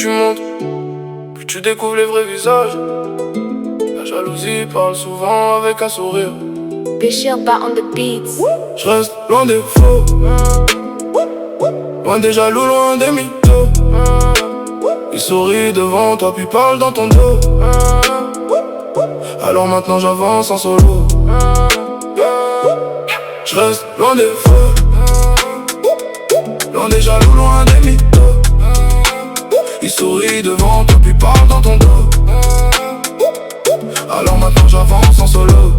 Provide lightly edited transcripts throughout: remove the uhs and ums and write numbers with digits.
tu montes, plus tu découvres les vrais visages. La jalousie parle souvent avec un sourire. Bishirba on the beats. Je reste loin des faux, loin des jaloux, loin des mythos. Ils sourient devant toi puis parlent dans ton dos. Alors maintenant j'avance en solo. Je reste loin des faux, loin des jaloux, loin des mythos. Ils sourient devant toi puis parlent dans ton dos. Alors maintenant j'avance en solo.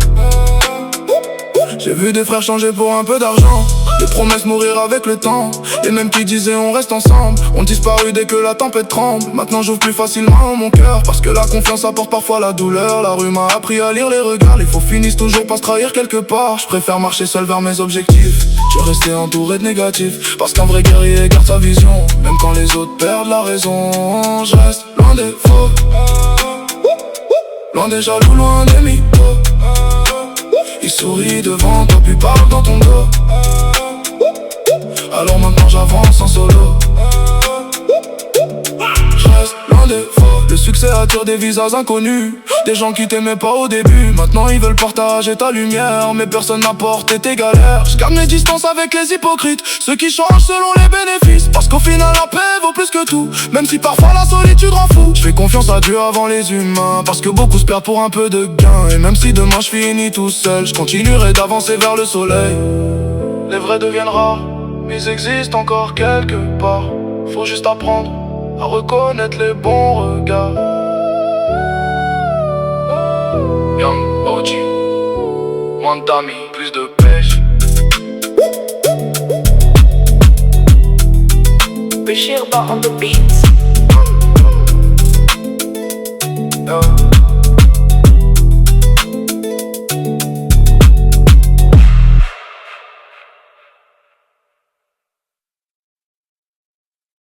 J'ai vu des frères changer pour un peu d'argent, des promesses mourir avec le temps. Les mêmes qui disaient on reste ensemble ont disparu dès que la tempête tremble. Maintenant j'ouvre plus facilement mon cœur, parce que la confiance apporte parfois la douleur. La rue m'a appris à lire les regards, les faux finissent toujours par se trahir quelque part. Je préfère marcher seul vers mes objectifs, je vais rester entouré de négatifs, parce qu'un vrai guerrier garde sa vision, même quand les autres perdent la raison. Je reste loin des faux, loin des jaloux, loin des mythos. Ils sourient devant toi puis parlent dans ton dos. Alors maintenant j'avance en solo. Je reste loin des faux. Le succès attire des visages inconnus, des gens qui t'aimaient pas au début. Maintenant ils veulent partager ta lumière, mais personne n'a porté tes galères. Je garde mes distances avec les hypocrites, ceux qui changent selon les bénéfices, parce qu'au final la paix vaut plus que tout, même si parfois la solitude rend fou. Je fais confiance à Dieu avant les humains, parce que beaucoup se perdent pour un peu de gain. Et même si demain je finis tout seul, je continuerai d'avancer vers le soleil. Les vrais deviennent rares, mais ils existent encore quelque part. Faut juste apprendre à reconnaître les bons regards. Young OG, moins d'amis, plus de pêche. Bishirba on the beats. Yeah.